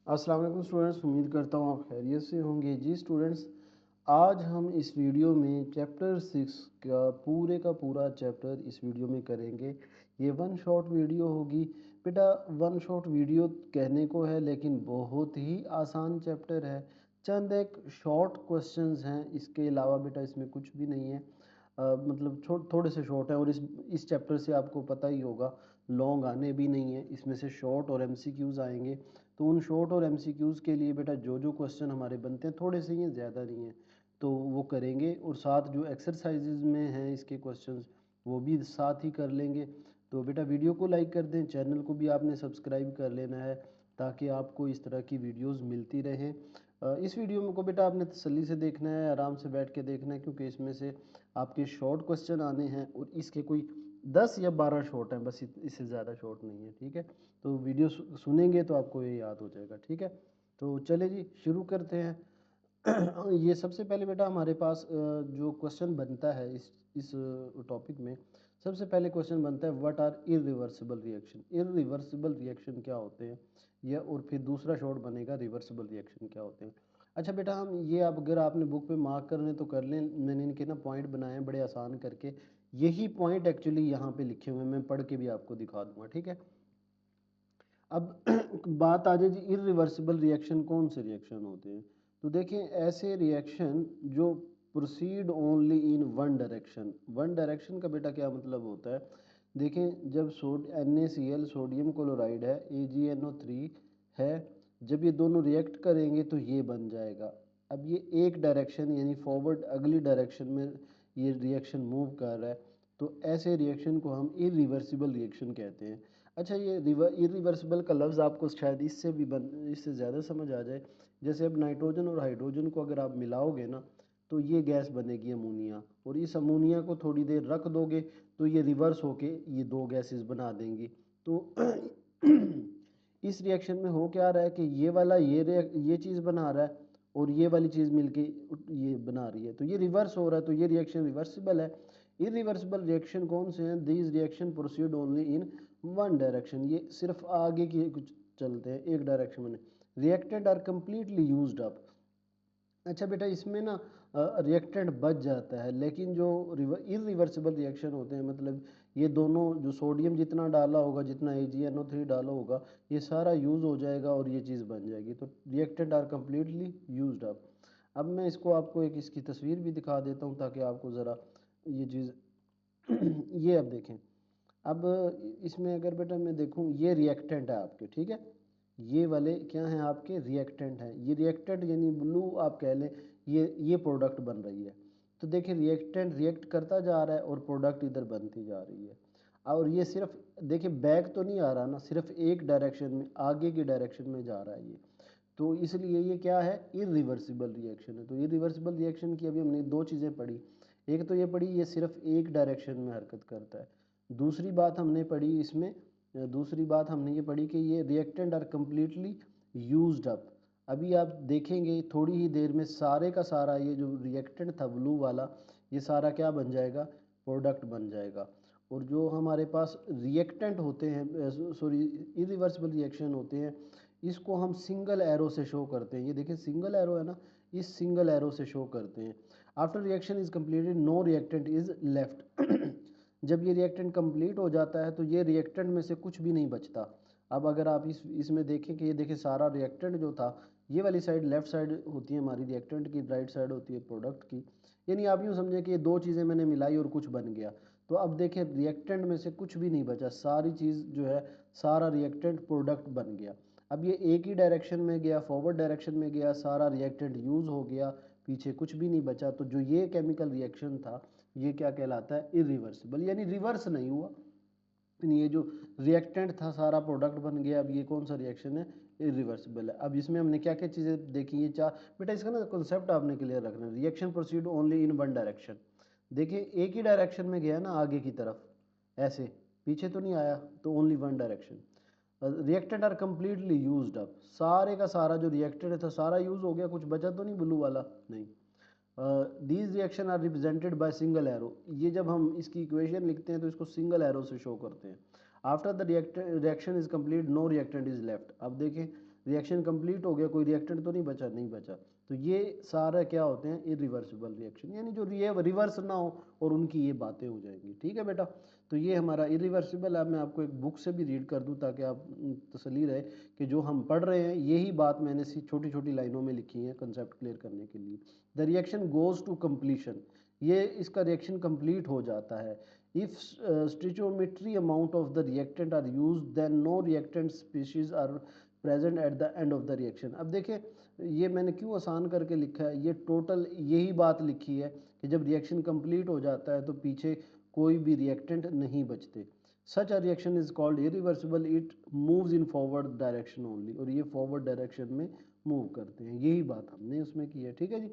अस्सलाम वालेकुम स्टूडेंट्स, उम्मीद करता हूँ आप खैरियत से होंगे। जी स्टूडेंट्स, आज हम इस वीडियो में चैप्टर 6 का पूरा चैप्टर इस वीडियो में करेंगे। ये वन शॉट वीडियो होगी। बेटा वन शॉट वीडियो कहने को है, लेकिन बहुत ही आसान चैप्टर है। चंद एक शॉर्ट क्वेश्चंस हैं, इसके अलावा बेटा इसमें कुछ भी नहीं है। मतलब थोड़े से शॉर्ट है, और इस चैप्टर से आपको पता ही होगा लॉन्ग आने भी नहीं है। इसमें से शॉर्ट और एमसीक्यूज़ आएंगे। तो उन शॉर्ट और एमसीक्यूज़ के लिए बेटा जो क्वेश्चन हमारे बनते हैं थोड़े से ही हैं, ज़्यादा नहीं हैं, तो वो करेंगे। और साथ जो एक्सरसाइजेज में हैं इसके क्वेश्चंस, वो भी साथ ही कर लेंगे। तो बेटा वीडियो को लाइक कर दें, चैनल को भी आपने सब्सक्राइब कर लेना है, ताकि आपको इस तरह की वीडियोस मिलती रहें। इस वीडियो में को बेटा आपने तसल्ली से देखना है, आराम से बैठ के देखना है, क्योंकि इसमें से आपके शॉर्ट क्वेश्चन आने हैं, और इसके कोई 10 या 12 शॉर्ट हैं, बस इससे ज़्यादा शॉर्ट नहीं है। ठीक है, तो वीडियो सुनेंगे तो आपको ये याद हो जाएगा। ठीक है, तो चले जी शुरू करते हैं। ये सबसे पहले बेटा हमारे पास जो क्वेश्चन बनता है इस टॉपिक में, सबसे पहले क्वेश्चन बनता है what are irreversible reaction. Irreversible reaction क्या होते हैं, या और फिर दूसरा शॉर्ट बनेगा रिवर्सिबल रिएक्शन क्या होते हैं। अच्छा बेटा, हम ये आप अगर आपने बुक पे मार्क करने तो कर लें, मैंने इनके ना पॉइंट बनाए हैं बड़े आसान करके। यही पॉइंट एक्चुअली यहाँ पे लिखे हुए हैं, मैं पढ़ के भी आपको दिखा दूंगा। ठीक है, अब बात आ जाए जी, इरिवर्सिबल रिएक्शन कौन से रिएक्शन होते हैं। तो देखें, ऐसे रिएक्शन जो proceed only in one direction. One direction का बेटा क्या मतलब होता है, देखें जब NaCl सोडियम क्लोराइड है, AgNO3 है, जब ये दोनों रिएक्ट करेंगे तो ये बन जाएगा। अब ये एक डायरेक्शन यानी फॉरवर्ड अगली डायरेक्शन में ये रिएक्शन मूव कर रहा है, तो ऐसे रिएक्शन को हम इरिवर्सिबल रिएक्शन कहते हैं। अच्छा, ये इरिवर्सिबल का लफ्ज़ आपको शायद इससे ज़्यादा समझ आ जाए। जैसे अब नाइट्रोजन और हाइड्रोजन को अगर आप मिलाओगे ना, तो ये गैस बनेगी अमोनिया, और इस अमोनिया को थोड़ी देर रख दोगे तो ये रिवर्स होके ये दो गैसेस बना देंगी। तो इस रिएक्शन में हो क्या रहा है कि ये वाला ये चीज़ बना रहा है, और ये वाली चीज़ मिलके ये बना रही है, तो ये रिवर्स हो रहा है, तो ये रिएक्शन रिवर्सिबल है। इरिवर्सिबल रिएक्शन कौन से हैं, these reaction proceed only in one direction, ये सिर्फ आगे की कुछ चलते हैं, एक डायरेक्शन में। Reactant are completely used up. अच्छा बेटा, इसमें ना रिएक्टेंट बच जाता है, लेकिन जो इरिवर्सिबल रिएक्शन होते हैं, मतलब ये दोनों जो सोडियम जितना डाला होगा, जितना AgNO3 डाला होगा, ये सारा यूज़ हो जाएगा और ये चीज़ बन जाएगी। तो reactant are completely used up. अब मैं इसको आपको एक इसकी तस्वीर भी दिखा देता हूँ, ताकि आपको ज़रा ये चीज़ ये अब देखें। अब इसमें अगर बेटा मैं देखूं, ये रिएक्टेंट है आपके, ठीक है, ये वाले क्या हैं आपके, रिएक्टेंट हैं। ये रिएक्टेंट यानी ब्लू आप कह लें, ये प्रोडक्ट बन रही है। तो देखिए, रिएक्टेंट रिएक्ट करता जा रहा है और प्रोडक्ट इधर बनती जा रही है। और ये सिर्फ देखिए बैक तो नहीं आ रहा ना, सिर्फ एक डायरेक्शन में, आगे की डायरेक्शन में जा रहा है ये। तो इसलिए ये क्या है, इरिवर्सिबल रिएक्शन है। तो इरिवर्सिबल रिएक्शन की अभी हमने दो चीज़ें पढ़ी। एक तो ये पढ़ी, ये सिर्फ एक डायरेक्शन में हरकत करता है। दूसरी बात हमने पढ़ी इसमें, दूसरी बात हमने ये पढ़ी कि ये reactant are completely used up. अभी आप देखेंगे थोड़ी ही देर में सारे का सारा ये जो रिएक्टेंट था ब्लू वाला, ये सारा क्या बन जाएगा, प्रोडक्ट बन जाएगा। और जो हमारे पास रिएक्टेंट होते हैं, सॉरी इरिवर्सिबल रिएक्शन होते हैं, इसको हम सिंगल एरो से शो करते हैं। ये देखिए सिंगल एरो है ना, इस सिंगल एरो से शो करते हैं। After reaction is completed no reactant is left. जब ये रिएक्टेंट कंप्लीट हो जाता है तो ये रिएक्टेंट में से कुछ भी नहीं बचता। अब अगर आप इसमें देखें कि ये देखिए सारा रिएक्टेंट जो था, ये वाली साइड लेफ्ट साइड होती है हमारी रिएक्टेंट की, राइट साइड होती है प्रोडक्ट की। यानी आप यूँ समझें कि ये दो चीज़ें मैंने मिलाई और कुछ बन गया। तो अब देखें रिएक्टेंट में से कुछ भी नहीं बचा, सारी चीज़ जो है, सारा रिएक्टेंट प्रोडक्ट बन गया। अब ये एक ही डायरेक्शन में गया, फॉरवर्ड डायरेक्शन में गया, सारा रिएक्टेंट यूज़ हो गया, पीछे कुछ भी नहीं बचा। तो जो ये केमिकल रिएक्शन था, ये क्या कहलाता है, इरिवर्सिबल, यानी रिवर्स नहीं हुआ। ये जो रिएक्टेंट था सारा प्रोडक्ट बन गया। अब ये कौन सा रिएक्शन है, इरिवर्सिबल है। अब इसमें हमने क्या क्या चीज़ें देखी, ये चार बेटा, इसका ना कॉन्सेप्ट आपने क्लियर रखना है। Reaction proceed only in one direction, देखिए एक ही डायरेक्शन में गया ना, आगे की तरफ, ऐसे पीछे तो नहीं आया, तो only one direction. Reactant are completely used up, सारे का सारा जो रिएक्टेंट था सारा यूज हो गया, कुछ बचा तो नहीं ब्लू वाला, नहीं। These reaction are represented by single arrow, ये जब हम इसकी इक्वेशन लिखते हैं तो इसको सिंगल एरो से शो करते हैं। After the reaction is complete no reactant is left. अब देखें रिएक्शन कंप्लीट हो गया, कोई रिएक्टेंट तो नहीं बचा, नहीं बचा। तो ये सारा क्या होते हैं, इरिवर्सिबल रिएक्शन, यानी जो रिवर्स ना हो और उनकी ये बातें हो जाएंगी। ठीक है बेटा, तो ये हमारा इरिवर्सिबल है। मैं आपको एक बुक से भी रीड कर दूं ताकि आप तसल्ली रहे कि जो हम पढ़ रहे हैं यही बात मैंने छोटी छोटी लाइनों में लिखी है कंसेप्ट क्लियर करने के लिए। The reaction goes to completion, ये इसका रिएक्शन कंप्लीट हो जाता है। If stoichiometry amount of the reactant are used then no reactant species are present at the end of the reaction. अब देखिए ये मैंने क्यों आसान करके लिखा है, ये टोटल यही बात लिखी है कि जब रिएक्शन कंप्लीट हो जाता है तो पीछे कोई भी रिएक्टेंट नहीं बचते। Such a reaction is called irreversible, it moves in forward direction only, और ये फॉरवर्ड डायरेक्शन में मूव करते हैं, यही बात हमने उसमें की है। ठीक है जी,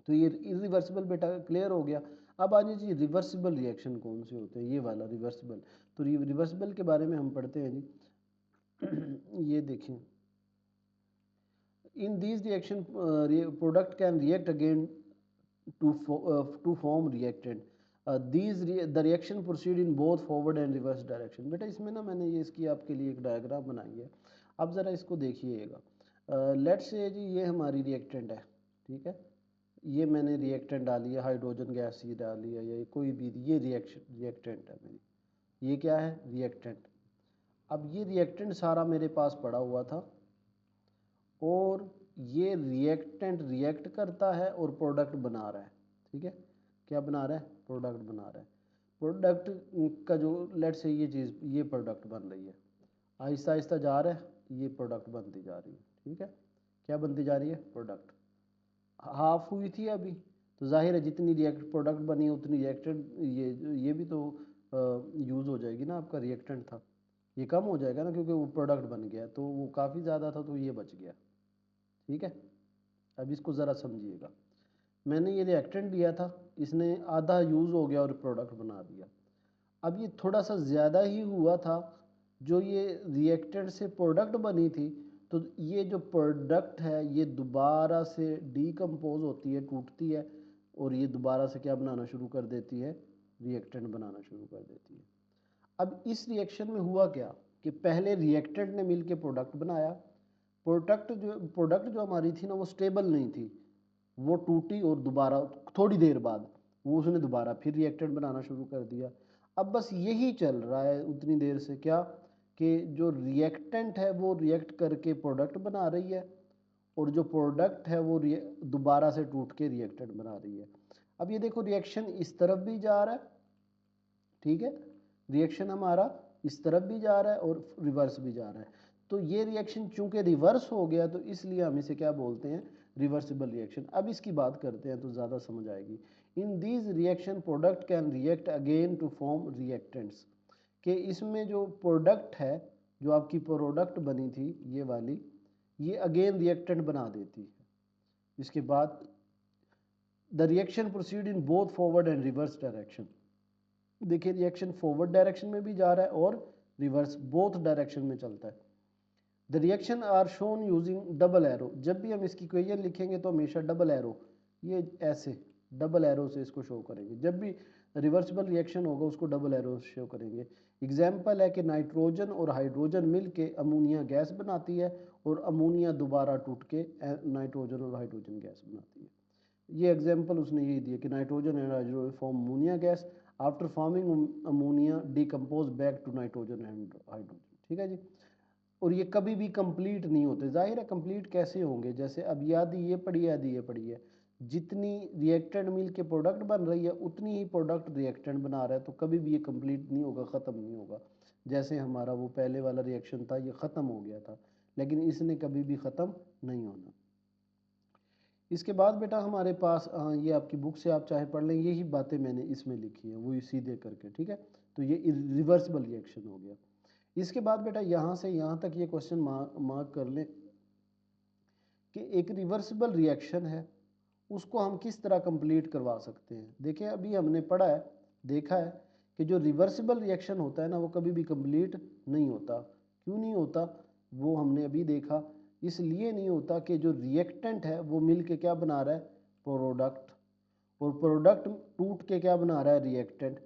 तो ये इरिवर्सिबल बेटा क्लियर हो गया। अब आ जी रिवर्सिबल रिएक्शन कौन से होते हैं, ये वाला रिवर्सिबल। तो रिवर्सिबल के बारे में हम पढ़ते हैं जी। ये देखें, इन these reaction product can react again to form reactant. The reaction proceed in both forward and reverse direction। बेटा इसमें ना मैंने ये इसकी आपके लिए एक डायग्राम बनाई है, अब ज़रा इसको देखिएगा। लेट्स से जी ये हमारी रिएक्टेंट है, ठीक है, ये मैंने रिएक्टेंट डाली है, हाइड्रोजन गैस ये डाली है या कोई भी, ये रिएक्टेंट है मेरी, ये क्या है, रिएक्टेंट। अब ये रिएक्टेंट सारा मेरे पास पड़ा हुआ था और ये रिएक्टेंट रिएक्ट करता है और प्रोडक्ट बना रहा है। ठीक है, क्या बना रहा है, प्रोडक्ट बना रहा है। प्रोडक्ट का जो लेट से ये चीज़, ये प्रोडक्ट बन रही है, आहिस्ता आहिस्ता जा रहा है, ये प्रोडक्ट बनती जा रही है। ठीक है, क्या बनती जा रही है, प्रोडक्ट। हाफ हुई थी अभी, तो जाहिर है जितनी रिएक्ट प्रोडक्ट बनी उतनी रिएक्टेंट, ये भी तो यूज़ हो जाएगी ना, आपका रिएक्टेंट था, ये कम हो जाएगा ना क्योंकि वो प्रोडक्ट बन गया, तो वो काफ़ी ज़्यादा था तो ये बच गया। ठीक है, अब इसको ज़रा समझिएगा, मैंने ये रिएक्टेंट दिया था, इसने आधा यूज़ हो गया और प्रोडक्ट बना दिया। अब ये थोड़ा सा ज़्यादा ही हुआ था, जो ये रिएक्टेंट से प्रोडक्ट बनी थी, तो ये जो प्रोडक्ट है ये दोबारा से डीकम्पोज होती है, टूटती है, और ये दोबारा से क्या बनाना शुरू कर देती है, रिएक्टेंट बनाना शुरू कर देती है। अब इस रिएक्शन में हुआ क्या कि पहले रिएक्टेंट ने मिलके प्रोडक्ट बनाया, प्रोडक्ट जो हमारी थी ना वो स्टेबल नहीं थी, वो टूटी और दोबारा थोड़ी देर बाद वो उसने दोबारा फिर रिएक्टेंट बनाना शुरू कर दिया। अब बस यही चल रहा है उतनी देर से, क्या कि जो रिएक्टेंट है वो रिएक्ट करके प्रोडक्ट बना रही है और जो प्रोडक्ट है वो दोबारा से टूट के रिएक्टेंट बना रही है। अब ये देखो रिएक्शन इस तरफ भी जा रहा है, ठीक है, रिएक्शन हमारा इस तरफ भी जा रहा है और रिवर्स भी जा रहा है। तो ये रिएक्शन चूंकि रिवर्स हो गया तो इसलिए हम इसे क्या बोलते हैं, रिवर्सिबल रिएक्शन। अब इसकी बात करते हैं तो ज़्यादा समझ आएगी। In these reaction product can react again to form reactants, कि इसमें जो प्रोडक्ट है, जो आपकी प्रोडक्ट बनी थी ये वाली, ये अगेन रिएक्टेंट बना देती है। इसके बाद the reaction proceed in both forward and reverse direction. देखिए रिएक्शन फॉरवर्ड डायरेक्शन में भी जा रहा है और रिवर्स, बोथ डायरेक्शन में चलता है। The reaction are shown using double arrow, जब भी हम इसकी इक्वेशन लिखेंगे तो हमेशा डबल एरो, ये ऐसे डबल एरो से इसको शो करेंगे, जब भी रिवर्सिबल रिएक्शन होगा उसको डबल एरो से शो करेंगे। एग्जाम्पल है कि नाइट्रोजन और हाइड्रोजन मिल के अमोनिया गैस बनाती है और अमोनिया दोबारा टूट के नाइट्रोजन और हाइड्रोजन गैस बनाती है। ये एग्जाम्पल उसने यही दिया कि nitrogen and hydrogen form ammonia gas, after forming ammonia decompose back to nitrogen and hydrogen. ठीक है जी, और ये कभी भी कंप्लीट नहीं होते। जाहिर है कंप्लीट कैसे होंगे, जैसे अब याद ये पड़ी है, आदि ये पड़ी है, जितनी रिएक्टेंट मिल के प्रोडक्ट बन रही है उतनी ही प्रोडक्ट रिएक्टेंट बना रहा है, तो कभी भी ये कंप्लीट नहीं होगा, ख़त्म नहीं होगा। जैसे हमारा वो पहले वाला रिएक्शन था, ये ख़त्म हो गया था, लेकिन इसने कभी भी ख़त्म नहीं होना। इसके बाद बेटा हमारे पास ये आपकी बुक से आप चाहे पढ़ लें, यही बातें मैंने इसमें लिखी है वही सीधे करके। ठीक है, तो ये रिवर्सिबल रिएक्शन हो गया। इसके बाद बेटा यहाँ से यहाँ तक ये क्वेश्चन मार्क कर लें कि एक रिवर्सिबल रिएक्शन है उसको हम किस तरह कंप्लीट करवा सकते हैं। देखिए अभी हमने पढ़ा है, देखा है कि जो रिवर्सिबल रिएक्शन होता है ना वो कभी भी कंप्लीट नहीं होता। क्यों नहीं होता, वो हमने अभी देखा, इसलिए नहीं होता कि जो रिएक्टेंट है वो मिल के क्या बना रहा है, प्रोडक्ट, और प्रोडक्ट टूट के क्या बना रहा है, रिएक्टेंट।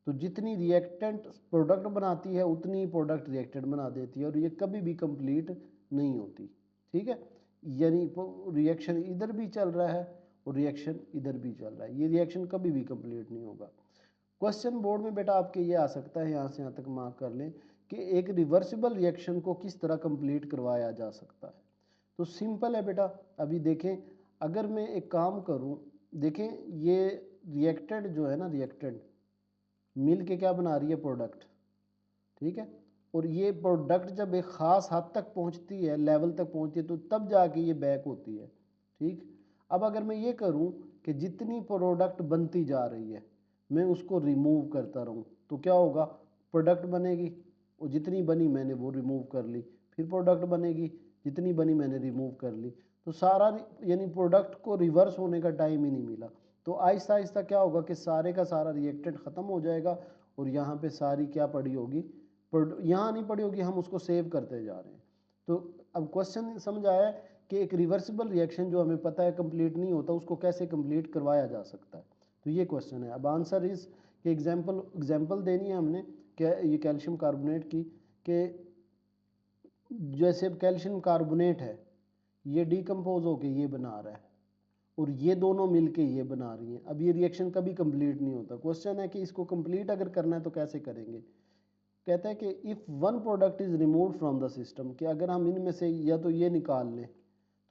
तो जितनी रिएक्टेंट प्रोडक्ट बनाती है उतनी प्रोडक्ट रिएक्टेंट बना देती है, और ये कभी भी कंप्लीट नहीं होती, ठीक है। यानी रिएक्शन इधर भी चल रहा है और रिएक्शन इधर भी चल रहा है, ये रिएक्शन कभी भी कंप्लीट नहीं होगा। क्वेश्चन बोर्ड में बेटा आपके ये आ सकता है, यहाँ से यहाँ तक मार्क कर लें कि एक रिवर्सिबल रिएक्शन को किस तरह कंप्लीट करवाया जा सकता है। तो सिंपल है बेटा, अभी देखें, अगर मैं एक काम करूं, देखें ये रिएक्टेंट जो है ना, रिएक्टेंट मिल के क्या बना रही है, प्रोडक्ट, ठीक है। और ये प्रोडक्ट जब एक ख़ास हद तक पहुंचती है, लेवल तक पहुंचती है, तो तब जाके ये बैक होती है, ठीक। अब अगर मैं ये करूं कि जितनी प्रोडक्ट बनती जा रही है मैं उसको रिमूव करता रहूं, तो क्या होगा, प्रोडक्ट बनेगी, और जितनी बनी मैंने वो रिमूव कर ली, फिर प्रोडक्ट बनेगी, जितनी बनी मैंने रिमूव कर ली, तो सारा यानी प्रोडक्ट को रिवर्स होने का टाइम ही नहीं मिला। तो आहिस्ता आहिस्ता क्या होगा कि सारे का सारा रिएक्टेंट ख़त्म हो जाएगा और यहाँ पे सारी क्या पड़ी होगी, यहाँ नहीं पड़ी होगी, हम उसको सेव करते जा रहे हैं। तो अब क्वेश्चन समझ आया कि एक रिवर्सिबल रिएक्शन जो हमें पता है कंप्लीट नहीं होता, उसको कैसे कंप्लीट करवाया जा सकता है। तो ये क्वेश्चन है। अब आंसर इस कि एग्जाम्पल देनी है हमने, क्या ये कैल्शियम कार्बोनेट की, कि जैसे कैल्शियम कार्बोनेट है, ये डिकम्पोज होके ये बना रहा है और ये दोनों मिलके ये बना रही हैं। अब ये रिएक्शन कभी कंप्लीट नहीं होता। क्वेश्चन है कि इसको कंप्लीट अगर करना है तो कैसे करेंगे। कहता है कि if one product is remove from the system, कि अगर हम इनमें से या तो ये निकाल लें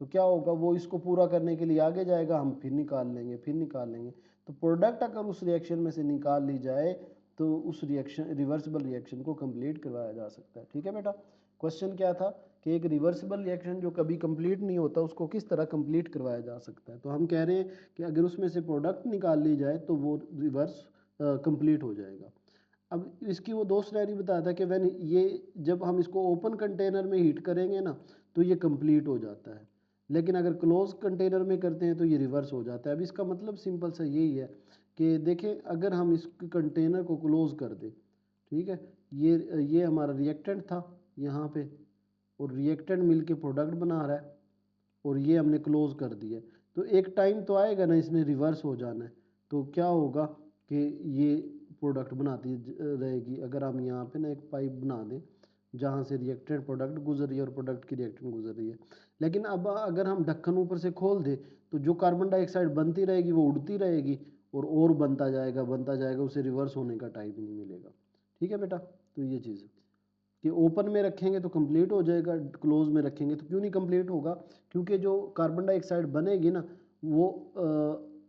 तो क्या होगा, वो इसको पूरा करने के लिए आगे जाएगा, हम फिर निकाल लेंगे, फिर निकाल लेंगे। तो प्रोडक्ट अगर उस रिएक्शन में से निकाल ली जाए तो उस रिएक्शन रिवर्सिबल रिएक्शन को कंप्लीट करवाया जा सकता है, ठीक है बेटा। क्वेश्चन क्या था कि एक रिवर्सिबल रिएक्शन जो कभी कंप्लीट नहीं होता उसको किस तरह कंप्लीट करवाया जा सकता है। तो हम कह रहे हैं कि अगर उसमें से प्रोडक्ट निकाल ली जाए तो वो रिवर्स कंप्लीट हो जाएगा। अब इसकी वो दोस्त रैली बताया था कि वैन ये जब हम इसको ओपन कंटेनर में हीट करेंगे ना तो ये कंप्लीट हो जाता है, लेकिन अगर क्लोज कंटेनर में करते हैं तो ये रिवर्स हो जाता है। अब इसका मतलब सिंपल सा यही है कि देखें, अगर हम इस कंटेनर को क्लोज कर दें, ठीक है, ये हमारा रिएक्टेंट था यहाँ पे, और रिएक्टेंट मिलके प्रोडक्ट बना रहा है और ये हमने क्लोज कर दिया, तो एक टाइम तो आएगा ना इसने रिवर्स हो जाना है। तो क्या होगा कि ये प्रोडक्ट बनाती रहेगी। अगर हम यहाँ पे ना एक पाइप बना दें जहाँ से रिएक्टेंट प्रोडक्ट गुजर रही है और प्रोडक्ट की रिएक्टेंट गुजर रही है, लेकिन अब अगर हम ढक्कन ऊपर से खोल दें तो जो कार्बन डाइऑक्साइड बनती रहेगी वो उड़ती रहेगी और बनता जाएगा, उसे रिवर्स होने का टाइम ही नहीं मिलेगा, ठीक है बेटा। तो ये चीज़ कि ओपन में रखेंगे तो कंप्लीट हो जाएगा, क्लोज में रखेंगे तो क्यों नहीं कंप्लीट होगा, क्योंकि जो कार्बन डाइऑक्साइड बनेगी ना वो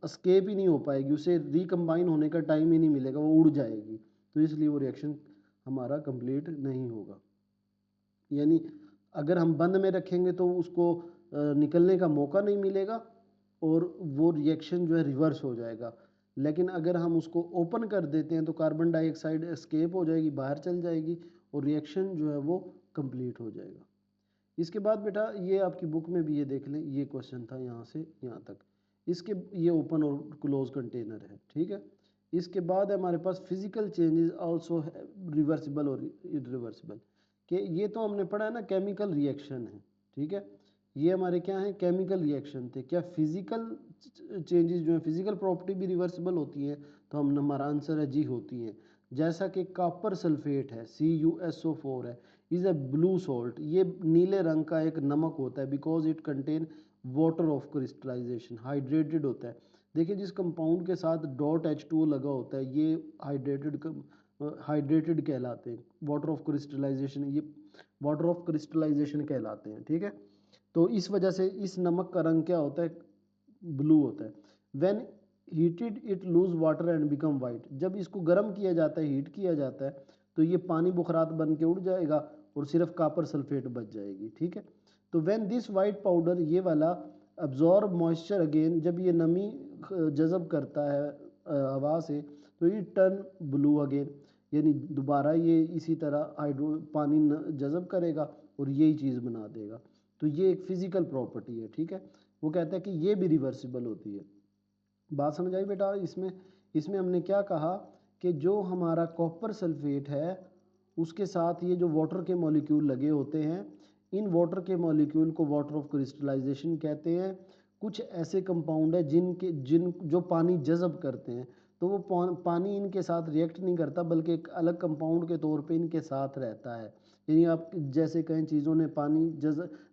एस्केप ही नहीं हो पाएगी, उसे रिकम्बाइन होने का टाइम ही नहीं मिलेगा, वो उड़ जाएगी, तो इसलिए वो रिएक्शन हमारा कंप्लीट नहीं होगा। यानी अगर हम बंद में रखेंगे तो उसको निकलने का मौका नहीं मिलेगा और वो रिएक्शन जो है रिवर्स हो जाएगा। लेकिन अगर हम उसको ओपन कर देते हैं तो कार्बन डाइऑक्साइड एस्केप हो जाएगी, बाहर चल जाएगी और रिएक्शन जो है वो कंप्लीट हो जाएगा। इसके बाद बेटा ये आपकी बुक में भी ये देख लें, ये क्वेश्चन था यहाँ से यहाँ तक, इसके ये ओपन और क्लोज कंटेनर है, ठीक है। इसके बाद हमारे पास फिजिकल चेंजेस आल्सो रिवर्सिबल और इरिवर्सिबल, कि ये तो हमने पढ़ा है ना, केमिकल रिएक्शन है, ठीक है। ये हमारे क्या है, केमिकल रिएक्शन थे। क्या फिजिकल चेंजेस जो है, फिजिकल प्रॉपर्टी भी रिवर्सिबल होती है, तो हम हमारा आंसर है जी होती है। जैसा कि कॉपर सल्फेट है, CuSO4 है, इज़ अ ब्लू सॉल्ट, ये नीले रंग का एक नमक होता है, because it contain water of crystallization, hydrated होता है। देखिए जिस कंपाउंड के साथ .H2O लगा होता है ये हाइड्रेटेड कहलाते हैं, वाटर ऑफ क्रिस्टलाइजेशन, ये वाटर ऑफ क्रिस्टलाइजेशन कहलाते हैं, ठीक है। तो इस वजह से इस नमक का रंग क्या होता है, ब्लू होता है। When heated it loose water and become white, जब इसको गर्म किया जाता है, हीट किया जाता है, तो ये पानी बुखरात बन के उड़ जाएगा और सिर्फ कॉपर सल्फेट बच जाएगी, ठीक है। तो व्हेन दिस वाइट पाउडर, ये वाला अब्जॉर्ब मॉइस्चर अगेन, जब ये नमी जज़ब करता है हवा से, तो ये टर्न ब्लू अगेन, यानी दोबारा ये इसी तरह पानी जज़ब करेगा और यही चीज़ बना देगा। तो ये एक फिजिकल प्रॉपर्टी है, ठीक है। वो कहता है कि ये भी रिवर्सिबल होती है। बात समझ आई बेटा। इसमें इसमें हमने क्या कहा कि जो हमारा कॉपर सल्फेट है उसके साथ ये जो वाटर के मॉलिक्यूल लगे होते हैं, इन वाटर के मॉलिक्यूल को वाटर ऑफ क्रिस्टलाइजेशन कहते हैं। कुछ ऐसे कंपाउंड है जिन जो पानी जज़ब करते हैं, तो वो पानी इनके साथ रिएक्ट नहीं करता बल्कि एक अलग कंपाउंड के तौर पे इनके साथ रहता है, यानी आप जैसे कहीं चीज़ों ने पानी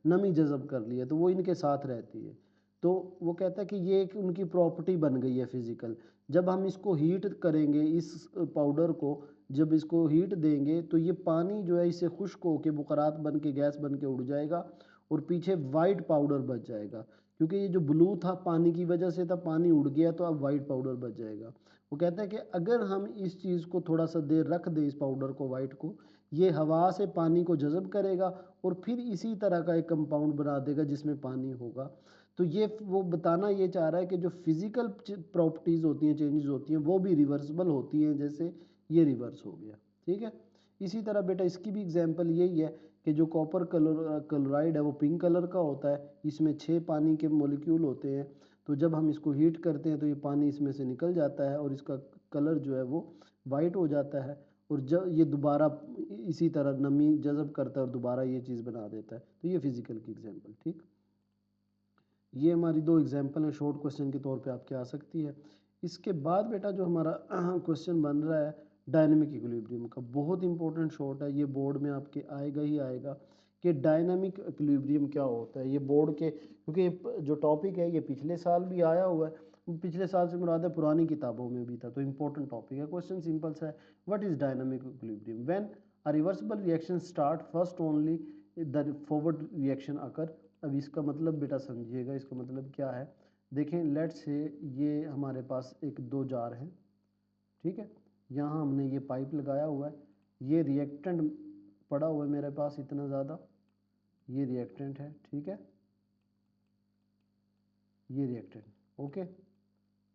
नमी जज़ब कर ली है तो वो इनके साथ रहती है। तो वो कहता है कि ये एक उनकी प्रॉपर्टी बन गई है फिज़िकल। जब हम इसको हीट करेंगे इस पाउडर को, जब इसको हीट देंगे तो ये पानी जो है इससे खुश्क होके बुखारात बन के गैस बन के उड़ जाएगा और पीछे वाइट पाउडर बच जाएगा। क्योंकि ये जो ब्लू था पानी की वजह से था, पानी उड़ गया तो अब वाइट पाउडर बच जाएगा। वो कहता है कि अगर हम इस चीज़ को थोड़ा सा देर रख दें, इस पाउडर को वाइट को, ये हवा से पानी को जज़ब करेगा और फिर इसी तरह का एक कंपाउंड बना देगा जिसमें पानी होगा। तो ये वो बताना ये चाह रहा है कि जो फिज़िकल प्रॉपर्टीज़ होती हैं, चेंजेस होती हैं, वो भी रिवर्सिबल होती हैं, जैसे ये रिवर्स हो गया। ठीक है। इसी तरह बेटा इसकी भी एग्जांपल यही है कि जो कॉपर क्लोराइड है वो पिंक कलर का होता है, इसमें 6 पानी के मॉलिक्यूल होते हैं। तो जब हम इसको हीट करते हैं तो ये पानी इसमें से निकल जाता है और इसका कलर जो है वो वाइट हो जाता है और जब ये दोबारा इसी तरह नमी जज़ब करता है और दोबारा ये चीज़ बना देता है। तो ये फिज़िकल की एग्जांपल। ठीक, ये हमारी 2 एग्जांपल हैं, शॉर्ट क्वेश्चन के तौर पे आपके आ सकती है। इसके बाद बेटा जो हमारा क्वेश्चन बन रहा है डायनेमिक इक्विलिब्रियम का, बहुत इंपॉर्टेंट शॉर्ट है, ये बोर्ड में आपके आएगा ही आएगा कि डायनामिक इक्विलिब्रियम क्या होता है। ये बोर्ड के, क्योंकि जो टॉपिक है ये पिछले साल भी आया हुआ है, पिछले साल से मुराद है पुरानी किताबों में भी था, तो इंपॉर्टेंट टॉपिक है। क्वेश्चन सिंपल सा है, what is dynamic equilibrium? When a reversible reaction start first only the forward reaction occur. अब इसका मतलब बेटा समझिएगा, इसका मतलब क्या है। देखें, लेट्स से ये हमारे पास एक 2 जार हैं, ठीक है। यहाँ हमने ये पाइप लगाया हुआ है, ये रिएक्टेंट पड़ा हुआ है मेरे पास इतना ज़्यादा, ये रिएक्टेंट है, ठीक है, ये रिएक्टेंट, ओके।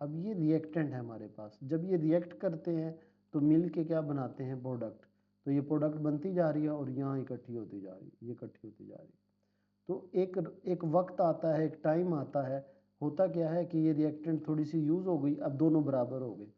अब ये रिएक्टेंट है हमारे पास, जब ये रिएक्ट करते हैं तो मिल के क्या बनाते हैं, प्रोडक्ट। तो ये प्रोडक्ट बनती जा रही है और यहाँ इकट्ठी होती जा रही है, ये इकट्ठी होती जा रही है। तो एक एक वक्त आता है, एक टाइम आता है, होता क्या है कि ये रिएक्टेंट थोड़ी सी यूज़ हो गई, अब दोनों बराबर हो गए।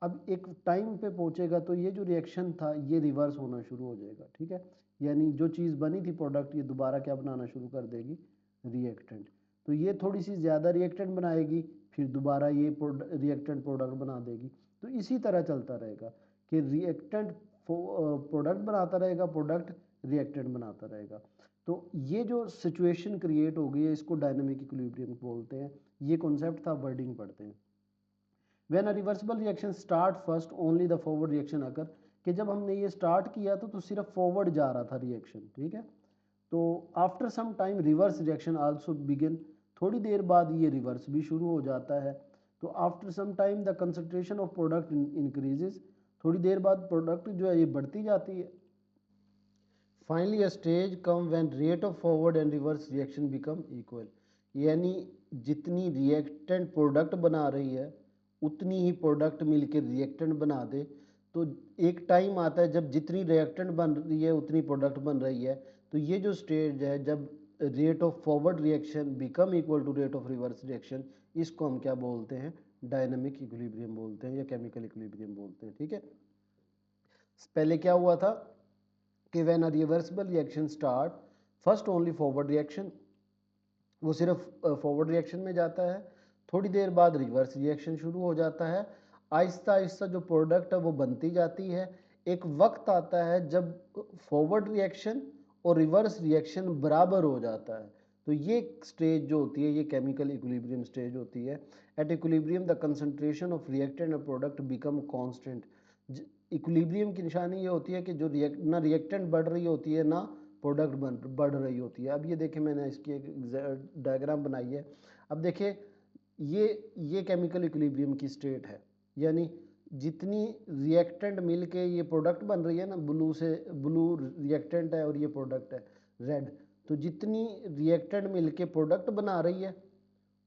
अब एक टाइम पे पहुंचेगा तो ये जो रिएक्शन था ये रिवर्स होना शुरू हो जाएगा, ठीक है। यानी जो चीज़ बनी थी प्रोडक्ट, ये दोबारा क्या बनाना शुरू कर देगी, रिएक्टेंट। तो ये थोड़ी सी ज़्यादा रिएक्टेंट बनाएगी, फिर दोबारा ये रिएक्टेंट प्रोडक्ट बना देगी। तो इसी तरह चलता रहेगा कि रिएक्टेंट प्रोडक्ट बनाता रहेगा, प्रोडक्ट रिएक्टेंट बनाता रहेगा। तो ये जो सिचुएशन क्रिएट हो गई है इसको डायनामिक इक्विलिब्रियम बोलते हैं। ये कॉन्सेप्ट था, वर्डिंग पढ़ते हैं। When a reversible reaction start first only the forward reaction occur, कि जब हमने ये स्टार्ट किया तो सिर्फ फॉरवर्ड जा रहा था रिएक्शन, ठीक है। तो after some time reverse reaction also begin, थोड़ी देर बाद ये रिवर्स भी शुरू हो जाता है। तो after some time the concentration of product increases, थोड़ी देर बाद प्रोडक्ट जो है ये बढ़ती जाती है। Finally a stage come when rate of forward and reverse reaction become equal, यानी जितनी रिएक्टेंट प्रोडक्ट बना रही है उतनी ही प्रोडक्ट मिलकर रिएक्टेंट बना दे। तो एक टाइम आता है जब जितनी रिएक्टेंट बन रही है उतनी प्रोडक्ट बन रही है। तो ये जो स्टेज है जब rate of forward reaction become equal to rate of reverse reaction, इसको हम क्या बोलते हैं, डायनामिक इक्विलिब्रियम बोलते हैं या केमिकल इक्विलिब्रियम बोलते हैं, ठीक है। पहले क्या हुआ था कि when a reversible reaction start first only forward reaction, वो सिर्फ फॉरवर्ड रिएक्शन में जाता है, थोड़ी देर बाद रिवर्स रिएक्शन शुरू हो जाता है, आहिस्ता आहिस्ता जो प्रोडक्ट है वो बनती जाती है। एक वक्त आता है जब फॉरवर्ड रिएक्शन और रिवर्स रिएक्शन बराबर हो जाता है। तो ये स्टेज जो होती है ये केमिकल इक्विलिब्रियम स्टेज होती है। At equilibrium the concentration of reactant and product become constant. Equilibrium की निशानी ये होती है कि जो ना रिएक्टेंट बढ़ रही होती है ना प्रोडक्ट बढ़ रही होती है। अब ये देखें, मैंने इसकी एक डायग्राम बनाई है। अब देखिए, ये केमिकल इक्विलिब्रियम की स्टेट है, यानी जितनी रिएक्टेंट मिल के ये प्रोडक्ट बन रही है ना, ब्लू रिएक्टेंट है और ये प्रोडक्ट है रेड, तो जितनी रिएक्टेंट मिल के प्रोडक्ट बना रही है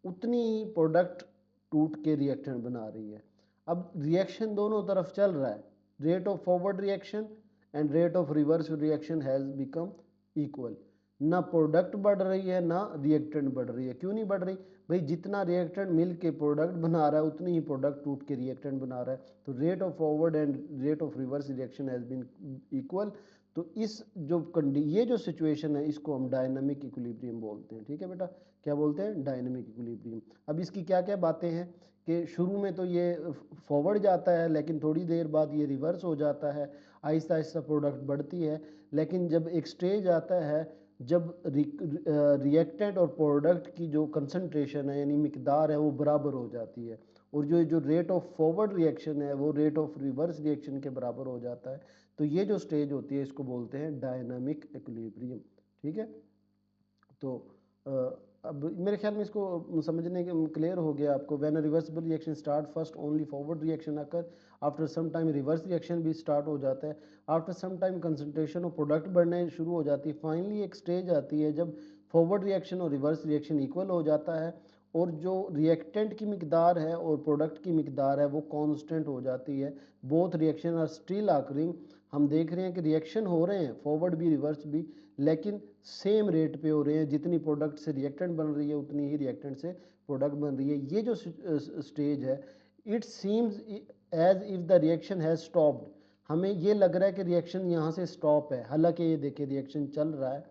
उतनी ही प्रोडक्ट टूट के रिएक्टेंट बना रही है। अब रिएक्शन दोनों तरफ चल रहा है, rate of forward reaction and rate of reverse reaction has become equal. ना प्रोडक्ट बढ़ रही है ना रिएक्टेंट बढ़ रही है। क्यों नहीं बढ़ रही भाई, जितना रिएक्टेंट मिल के प्रोडक्ट बना रहा है उतनी ही प्रोडक्ट टूट के रिएक्टेंट बना रहा है। तो rate of forward and rate of reverse reaction has been equal. तो ये जो सिचुएशन है इसको हम डायनामिक इक्विलिब्रियम बोलते हैं, ठीक है बेटा। क्या बोलते हैं, डायनामिक इक्विलिब्रियम। अब इसकी क्या क्या बातें हैं कि शुरू में तो ये फॉरवर्ड जाता है लेकिन थोड़ी देर बाद ये रिवर्स हो जाता है, आहिस्ता आहिस्ता प्रोडक्ट बढ़ती है। लेकिन जब एक स्टेज आता है जब रिएक्टेंट और प्रोडक्ट की जो कंसंट्रेशन है यानी मिकदार है वो बराबर हो जाती है, और जो रेट ऑफ फॉरवर्ड रिएक्शन है वो रेट ऑफ रिवर्स रिएक्शन के बराबर हो जाता है, तो ये जो स्टेज होती है इसको बोलते हैं डायनामिक इक्विलिब्रियम। ठीक है, तो अब मेरे ख्याल में इसको समझने के क्लियर हो गया आपको। When a reversible reaction start first only forward reaction आकर, after some time reverse reaction भी स्टार्ट हो जाता है, after some time concentration of product बढ़ने शुरू हो जाती है, फाइनली एक स्टेज आती है जब फॉरवर्ड रिएक्शन और रिवर्स रिएक्शन इक्वल हो जाता है और जो रिएक्टेंट की मिकदार है और प्रोडक्ट की मिकदार है वो कांस्टेंट हो जाती है। Both reaction are still occurring, हम देख रहे हैं कि रिएक्शन हो रहे हैं फॉरवर्ड भी रिवर्स भी, लेकिन सेम रेट पे हो रहे हैं, जितनी प्रोडक्ट से रिएक्टेंट बन रही है उतनी ही रिएक्टेंट से प्रोडक्ट बन रही है। ये जो स्टेज है, it seems as if the reaction has stopped, हमें ये लग रहा है कि रिएक्शन यहाँ से स्टॉप है, हालांकि ये देखिए रिएक्शन चल रहा है,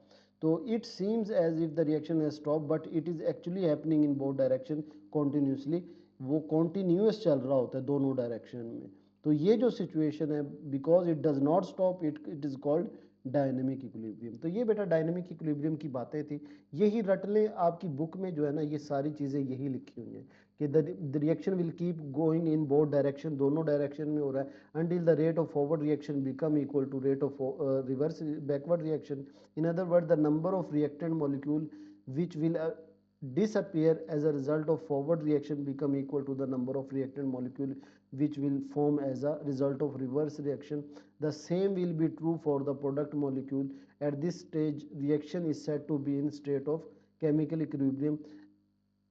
तो it seems as if the reaction has stop but it is actually happening in both direction continuously, वो कॉन्टिन्यूस चल रहा होता है दोनों डायरेक्शन में। तो ये जो सिचुएशन है, because it does not stop, it is called dynamic equilibrium. तो ये बेटा डायनेमिक इक्विलिब्रियम की बातें थी, यही रट लें, आपकी बुक में जो है ना ये सारी चीज़ें यही लिखी हुई हैं कि the reaction will keep going in both direction, दोनों डायरेक्शन में हो रहा है, until the rate of forward reaction become equal to rate of reverse backward reaction. In other words, the number of reactant molecule which will disappear as a result of forward reaction become equal to the number of reactant molecule which will form as a result of reverse reaction. The same will be true for the product molecule. At this stage, reaction is said to be in state of chemical equilibrium.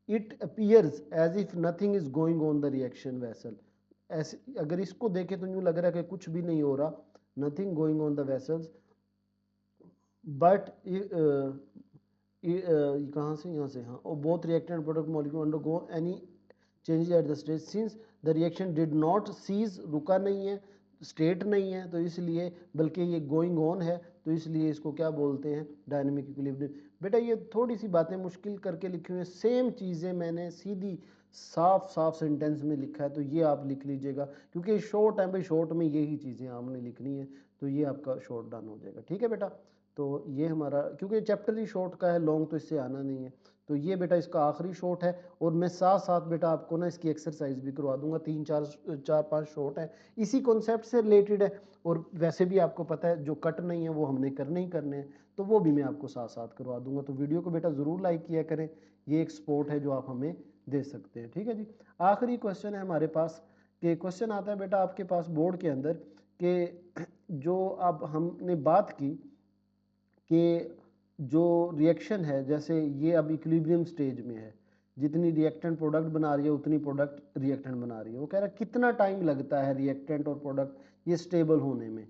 It appears as if nothing is going on the reaction vessel. ऐसे अगर इसको देखें तो यूँ लग रहा है कि कुछ भी नहीं हो रहा, nothing going on the vessels, but कहाँ से, यहाँ से, हाँ, both reactant product molecule undergo any changes at the stage, since the reaction did not cease, रुका नहीं है, स्टेट नहीं है, तो इसलिए बल्कि ये गोइंग ऑन है, तो इसलिए इसको क्या बोलते हैं, डायनेमिक इक्विलिब्रियम। बेटा ये थोड़ी सी बातें मुश्किल करके लिखी हुई हैं, सेम चीज़ें मैंने सीधी साफ साफ सेंटेंस में लिखा है, तो ये आप लिख लीजिएगा, क्योंकि शॉर्ट है भाई, शॉर्ट में यही चीज़ें आपने लिखनी है, तो ये आपका शॉर्ट डन हो जाएगा। ठीक है बेटा, तो ये हमारा, क्योंकि चैप्टर ही शॉर्ट का है, लॉन्ग तो इससे आना नहीं है, तो ये बेटा इसका आखिरी शॉर्ट है, और मैं साथ साथ बेटा आपको ना इसकी एक्सरसाइज भी करवा दूंगा, 3 4 5 शॉर्ट है, इसी कॉन्सेप्ट से रिलेटेड है, और वैसे भी आपको पता है जो कट नहीं है वो हमने करने ही करने हैं, तो वो भी मैं आपको साथ साथ करवा दूंगा। तो वीडियो को बेटा ज़रूर लाइक किया करें, ये एक सपोर्ट है जो आप हमें दे सकते हैं। ठीक है जी, आखिरी क्वेश्चन है हमारे पास, कि क्वेश्चन आता है बेटा आपके पास बोर्ड के अंदर, कि जो अब हमने बात की कि जो रिएक्शन है, जैसे ये अब इक्विलिब्रियम स्टेज में है, जितनी रिएक्टेंट प्रोडक्ट बना रही है उतनी प्रोडक्ट रिएक्टेंट बना रही है, वो कह रहा है कितना टाइम लगता है रिएक्टेंट और प्रोडक्ट ये स्टेबल होने में,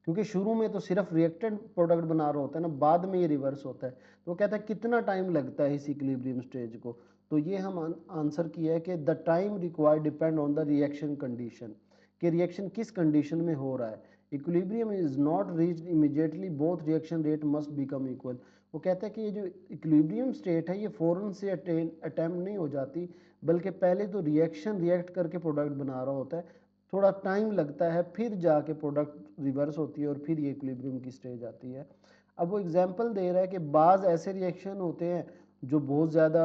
क्योंकि शुरू में तो सिर्फ रिएक्टेंट प्रोडक्ट बना रहा होता है ना, बाद में ये रिवर्स होता है, तो वो कहता है कितना टाइम लगता है इस इक्विलिब्रियम स्टेज को। तो ये हम आंसर किया है कि the time required depend on the reaction condition, कि रिएक्शन किस कंडीशन में हो रहा है। Equilibrium is not reached immediately, both reaction rate must become equal. वो कहता है कि ये जो इक्विलिब्रियम स्टेट है ये फ़ौरन से अटैम्प्ट नहीं हो जाती, बल्कि पहले तो रिएक्शन रिएक्ट करके प्रोडक्ट बना रहा होता है, थोड़ा टाइम लगता है, फिर जाके प्रोडक्ट रिवर्स होती है और फिर ये इक्विलिब्रियम की स्टेज आती है। अब वो एग्जांपल दे रहा है कि बाज़ ऐसे रिएक्शन होते हैं जो बहुत ज़्यादा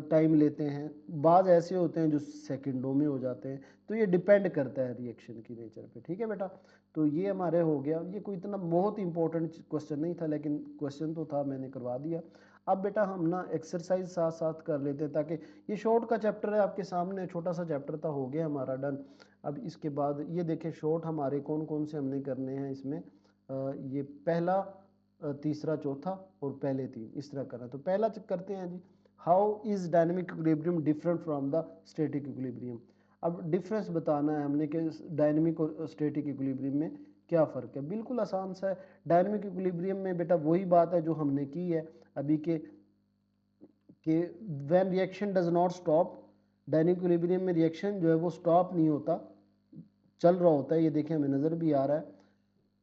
टाइम लेते हैं, बाज़ ऐसे होते हैं जो सेकंडों में हो जाते हैं, तो ये डिपेंड करता है रिएक्शन की नेचर पे। ठीक है बेटा, तो ये हमारे हो गया, ये कोई इतना बहुत इंपॉर्टेंट क्वेश्चन नहीं था, लेकिन क्वेश्चन तो था, मैंने करवा दिया। अब बेटा हम ना एक्सरसाइज साथ साथ कर लेते हैं, ताकि ये शॉर्ट का चैप्टर है आपके सामने, छोटा सा चैप्टर था, हो गया हमारा डन। अब इसके बाद ये देखें शॉर्ट हमारे कौन कौन से हमने करने हैं इसमें, ये पहला, तीसरा, चौथा और पहले 3 इस तरह करना है। तो पहला करते हैं जी, how is dynamic equilibrium different from the static equilibrium. अब डिफरेंस बताना है हमने कि डायनेमिक और स्टैटिक इक्विलिब्रियम में क्या फ़र्क है। बिल्कुल आसान सा है, डायनेमिक इक्विलिब्रियम में बेटा वही बात है जो हमने की है अभी के, कि when reaction does not stop, dynamic equilibrium में रिएक्शन जो है वो स्टॉप नहीं होता, चल रहा होता है, ये देखें हमें नज़र भी आ रहा है,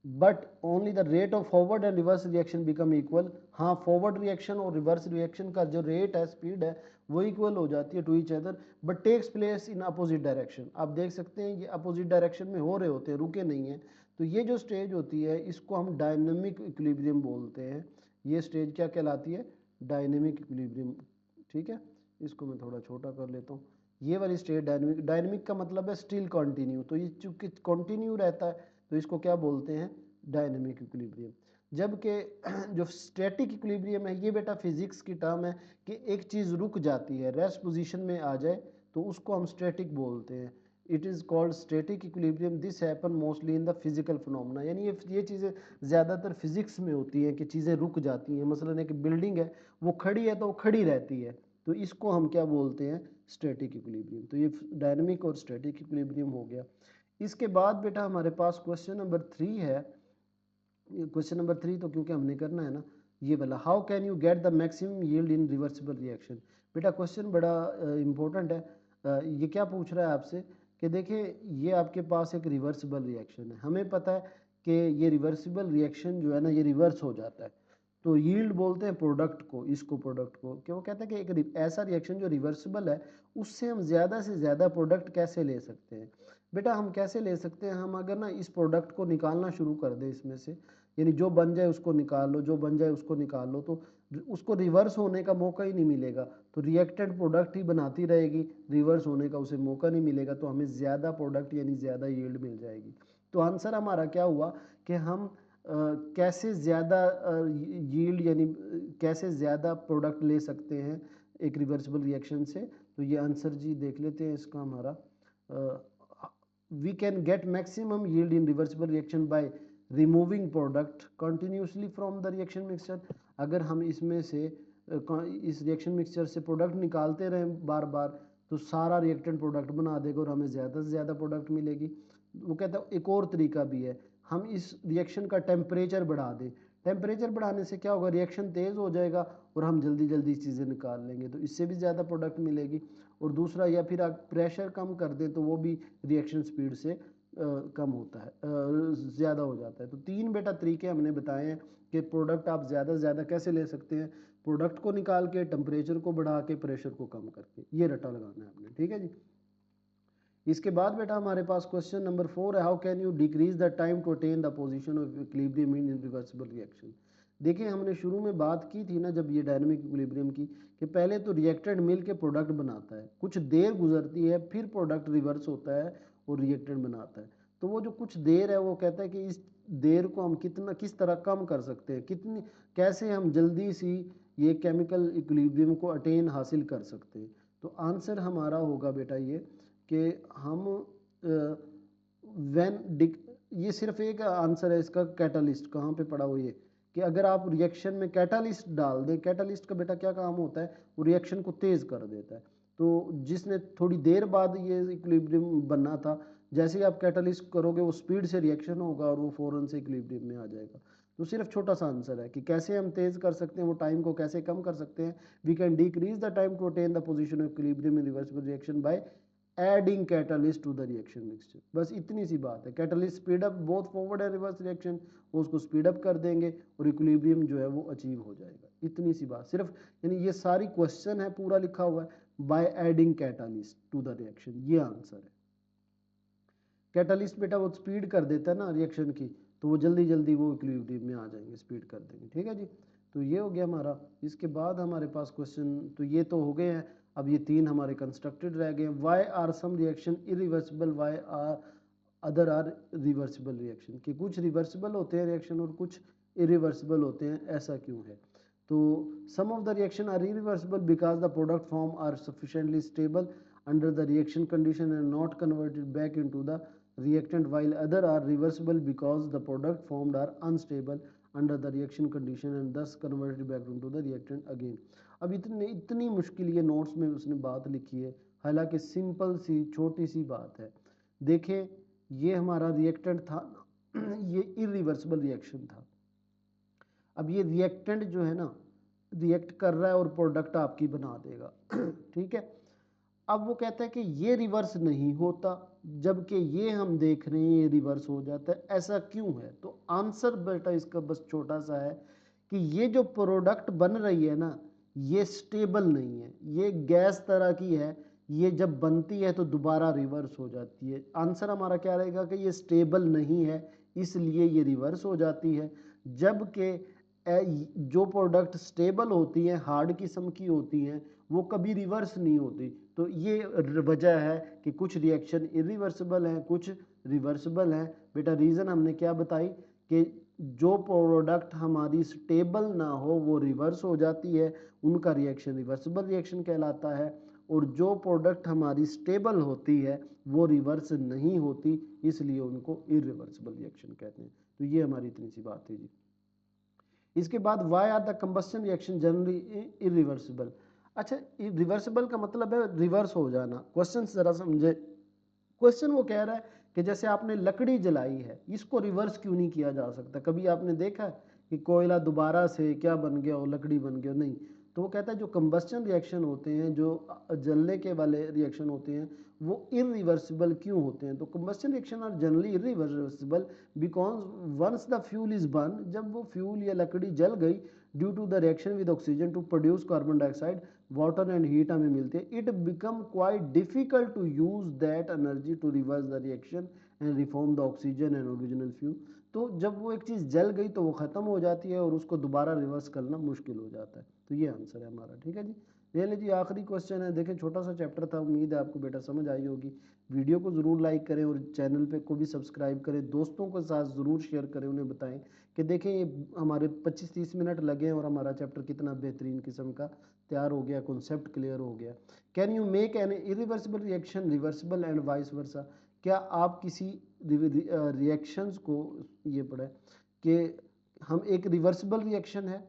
but only the rate of forward and reverse reaction become equal. हाँ, फॉरवर्ड रिएक्शन और रिवर्स रिएक्शन का जो रेट है, स्पीड है, वो इक्वल हो जाती है to each other, but takes place in opposite direction. आप देख सकते हैं ये अपोजिट डायरेक्शन में हो रहे होते हैं, रुके नहीं हैं, तो ये जो स्टेज होती है इसको हम डायनेमिक इक्विलिब्रियम बोलते हैं। ये स्टेज क्या कहलाती है? Dynamic equilibrium. ठीक है, इसको मैं थोड़ा छोटा कर लेता हूँ। ये वाली स्टेज डायनेमिक, डायनेमिक का मतलब है स्टिल कंटिन्यू, तो ये चूंकि कंटिन्यू रहता है तो इसको क्या बोलते हैं? Dynamic equilibrium. जबकि जो स्टैटिक इक्विलिब्रियम है ये बेटा फिजिक्स की टर्म है कि एक चीज़ रुक जाती है, रेस्ट पोजीशन में आ जाए तो उसको हम स्टैटिक बोलते हैं। It is called static equilibrium. This happen mostly in the physical phenomena, यानी ये चीज़ें ज़्यादातर फिजिक्स में होती हैं कि चीज़ें रुक जाती हैं। मसलन एक बिल्डिंग है, वो खड़ी है तो वो खड़ी रहती है, तो इसको हम क्या बोलते हैं? Static equilibrium. तो ये डायनेमिक और स्टैटिक इक्विलिब्रियम हो गया। इसके बाद बेटा हमारे पास क्वेश्चन नंबर 3 है। क्वेश्चन नंबर 3 तो क्योंकि हमने करना है ना, ये वाला, how can you get the maximum yield in reversible reaction. बेटा क्वेश्चन बड़ा इंपॉर्टेंट है। ये क्या पूछ रहा है आपसे कि देखिए ये आपके पास एक रिवर्सिबल रिएक्शन है, हमें पता है कि ये रिवर्सिबल रिएक्शन जो है ना ये रिवर्स हो जाता है, तो यील्ड बोलते हैं प्रोडक्ट को, इसको प्रोडक्ट को, कि वो कहते हैं कि एक ऐसा रिएक्शन जो रिवर्सिबल है उससे हम ज़्यादा से ज़्यादा प्रोडक्ट कैसे ले सकते हैं। बेटा हम कैसे ले सकते हैं? हम अगर ना इस प्रोडक्ट को निकालना शुरू कर दें इसमें से, यानी जो बन जाए उसको निकाल लो, जो बन जाए उसको निकाल लो, तो उसको रिवर्स होने का मौका ही नहीं मिलेगा, तो रिएक्टेंट प्रोडक्ट ही बनाती रहेगी, रिवर्स होने का उसे मौका नहीं मिलेगा, तो हमें ज़्यादा प्रोडक्ट यानी ज़्यादा यील्ड मिल जाएगी। तो आंसर हमारा क्या हुआ कि हम कैसे ज़्यादा यील्ड यानी कैसे ज़्यादा प्रोडक्ट ले सकते हैं एक रिवर्सिबल रिएक्शन से। तो ये आंसर जी देख लेते हैं इसका हमारा, we can get maximum yield in reversible reaction by removing product continuously from the reaction mixture। अगर हम इसमें से इस रिएक्शन मिक्सचर से प्रोडक्ट निकालते रहें बार बार तो सारा रिएक्टेंट प्रोडक्ट बना देगा और हमें ज़्यादा से ज़्यादा प्रोडक्ट मिलेगी। वो कहता है एक और तरीका भी है, हम इस रिएक्शन का टेम्परेचर बढ़ा दें। टेम्परेचर बढ़ाने से क्या होगा? रिएक्शन तेज़ हो जाएगा और हम जल्दी जल्दी चीज़ें निकाल लेंगे, तो इससे भी ज़्यादा प्रोडक्ट मिलेगी। और दूसरा, या फिर आप प्रेशर कम कर दें तो वो भी रिएक्शन स्पीड से कम होता है, ज़्यादा हो जाता है। तो 3 बेटा तरीके हमने बताए हैं कि प्रोडक्ट आप ज़्यादा से ज़्यादा कैसे ले सकते हैं, प्रोडक्ट को निकाल के, टेम्परेचर को बढ़ा के, प्रेशर को कम करके, ये रटा लगाना है आपने। ठीक है जी। इसके बाद बेटा हमारे पास क्वेश्चन नंबर 4 है, how can you decrease the time to attain the position of equilibrium in reversible reaction. देखिए हमने शुरू में बात की थी ना जब ये डायनामिक इक्विलिब्रियम की, कि पहले तो रिएक्टेंट मिल के प्रोडक्ट बनाता है, कुछ देर गुजरती है, फिर प्रोडक्ट रिवर्स होता है और रिएक्टेंट बनाता है। तो वो जो कुछ देर है वो कहता है कि इस देर को हम किस तरह कम कर सकते हैं, कैसे हम जल्दी सी ये केमिकल इक्विलिब्रियम को अटेन हासिल कर सकते हैं। तो आंसर हमारा होगा बेटा ये कि हम ये सिर्फ एक आंसर है इसका, कैटालिस्ट कहाँ पे पड़ा हुआ, ये कि अगर आप रिएक्शन में कैटालिस्ट डाल दें, कैटालिस्ट का बेटा क्या काम होता है? वो रिएक्शन को तेज़ कर देता है। तो जिसने थोड़ी देर बाद ये इक्विलिब्रियम बनना था, जैसे ही आप कैटालिस्ट करोगे वो स्पीड से रिएक्शन होगा और वो फ़ौरन से इक्विलिब्रियम में आ जाएगा। तो सिर्फ छोटा सा आंसर है कि कैसे हम तेज़ कर सकते हैं, वो टाइम को कैसे कम कर सकते हैं। We can decrease the time to attain the position of equilibrium in reversible reaction by adding catalyst to the reaction mixture. बस इतनी सी बात है, catalyst speed up both forward and reverse reaction, वो उसको स्पीड अप कर देंगे और इक्विलिब्रियम जो है वो अचीव हो जाएगा। इतनी सी बात सिर्फ, यानी ये सारी क्वेश्चन है पूरा लिखा हुआ है, by adding catalyst to the reaction, ये आंसर है। कैटलिस्ट बेटा वो स्पीड कर देता है ना रिएक्शन की, तो वो जल्दी जल्दी वो इक्विलिब्रियम में आ जाएंगे, स्पीड कर देंगे। ठीक है जी। तो ये हो गया हमारा। इसके बाद हमारे पास क्वेश्चन तो ये तो हो गए हैं, अब ये 3 हमारे कंस्ट्रक्टेड रह गए। Why are some reaction irreversible, why are other are reversible reaction, कि कुछ रिवर्सिबल होते हैं रिएक्शन और कुछ इरिवर्सिबल होते हैं, ऐसा क्यों है? तो some of the reaction are irreversible because the product form are sufficiently stable under the reaction condition and not converted back into the reactant, while other are reversible because the product formed are unstable under the reaction condition and thus converted back into the reactant again। अब इतनी मुश्किल ये notes में उसने बात लिखी है, हालांकि सिंपल सी छोटी सी बात है। देखें ये हमारा रिएक्टेंट था ये इरिवर्सिबल रिएक्शन था। अब ये रिएक्टेंट जो है ना रिएक्ट कर रहा है और प्रोडक्ट आपकी बना देगा ठीक है। अब वो कहता है कि ये रिवर्स नहीं होता, जबकि ये हम देख रहे हैं ये रिवर्स हो जाता है, ऐसा क्यों है? तो आंसर बेटा इसका बस छोटा सा है कि ये जो प्रोडक्ट बन रही है ना ये स्टेबल नहीं है, ये गैस तरह की है, ये जब बनती है तो दोबारा रिवर्स हो जाती है। आंसर हमारा क्या रहेगा कि ये स्टेबल नहीं है, इसलिए ये रिवर्स हो जाती है। जबकि जो प्रोडक्ट स्टेबल होती हैं, हार्ड किस्म की होती हैं, वो कभी रिवर्स नहीं होती। तो ये वजह है कि कुछ रिएक्शन इरिवर्सिबल हैं, कुछ रिवर्सिबल हैं। बेटा रीज़न हमने क्या बताई कि जो प्रोडक्ट हमारी स्टेबल ना हो वो रिवर्स हो जाती है, उनका रिएक्शन रिवर्सिबल रिएक्शन कहलाता है। और जो प्रोडक्ट हमारी स्टेबल होती है वो रिवर्स नहीं होती, इसलिए उनको इरिवर्सिबल रिएक्शन कहते हैं। तो ये हमारी इतनी सी बात थी जी। इसके बाद why are the combustion reaction generally irreversible. अच्छा, रिवर्सिबल का मतलब है रिवर्स हो जाना। क्वेश्चन जरा समझे। क्वेश्चन वो कह रहा है कि जैसे आपने लकड़ी जलाई है, इसको रिवर्स क्यों नहीं किया जा सकता? कभी आपने देखा है कि कोयला दोबारा से क्या बन गया हो, लकड़ी बन गया हो? नहीं। तो वो कहता है जो कंबस्टन रिएक्शन होते हैं, जो जलने के वाले रिएक्शन होते हैं, वो इरिवर्सिबल क्यों होते हैं? तो combustion reaction are generally irreversible because once the fuel is burn, जब वो फ्यूल या लकड़ी जल गई, due to the reaction with oxygen to produce carbon dioxide, water and heat हमें मिलती है, it become quite difficult to use that energy to reverse the reaction and reform the oxygen and original fuel. तो जब वो एक चीज़ जल गई तो वो ख़त्म हो जाती है और उसको दोबारा रिवर्स करना मुश्किल हो जाता है। तो ये आंसर है हमारा। ठीक है जी। ले लीजिए आखिरी क्वेश्चन है। देखें छोटा सा चैप्टर था, उम्मीद है आपको बेटा समझ आई होगी। वीडियो को ज़रूर लाइक करें और चैनल पे को भी सब्सक्राइब करें, दोस्तों के साथ ज़रूर शेयर करें, उन्हें बताएं कि देखें ये हमारे 25-30 मिनट लगे हैं और हमारा चैप्टर कितना बेहतरीन किस्म का तैयार हो गया, कॉन्सेप्ट क्लियर हो गया। Can you make an irreversible reaction reversible and vice वर्सा? क्या आप किसी रिएक्शंस को, ये पढ़े कि हम एक रिवर्सिबल रिएक्शन है,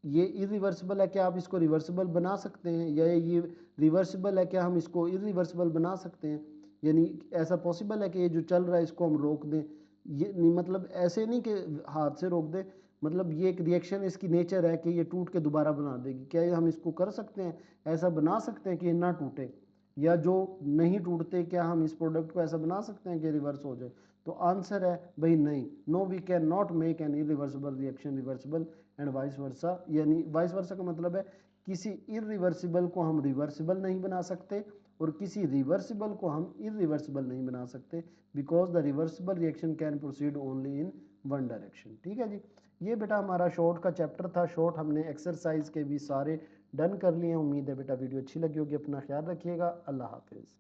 ये इरिवर्सिबल है, क्या आप इसको रिवर्सिबल बना सकते हैं? या ये रिवर्सिबल है, क्या हम इसको इरिवर्सिबल बना सकते हैं? यानी ऐसा पॉसिबल है कि ये जो चल रहा है इसको हम रोक दें? ये नहीं, मतलब ऐसे नहीं कि हाथ से रोक दें, मतलब ये एक रिएक्शन, इसकी नेचर है कि ये टूट के दोबारा बना देगी। क्या ये हम इसको कर सकते हैं, ऐसा बना सकते हैं कि ये ना टूटे? या जो नहीं टूटते, क्या हम इस प्रोडक्ट को ऐसा बना सकते हैं कि रिवर्स हो जाए? तो आंसर है भाई नहीं। No, we can not make an irreversible reaction reversible and vice versa. यानी वाइस वर्सा का मतलब है किसी इरिवर्सिबल को हम रिवर्सिबल नहीं बना सकते और किसी रिवर्सिबल को हम इरिवर्सिबल नहीं बना सकते, because the reversible reaction can proceed only in one direction. ठीक है जी। ये बेटा हमारा शॉर्ट का चैप्टर था। शॉर्ट हमने एक्सरसाइज के भी सारे डन कर लिए हैं। उम्मीद है बेटा वीडियो अच्छी लगी होगी। अपना ख्याल रखिएगा। अल्लाह हाफिज़।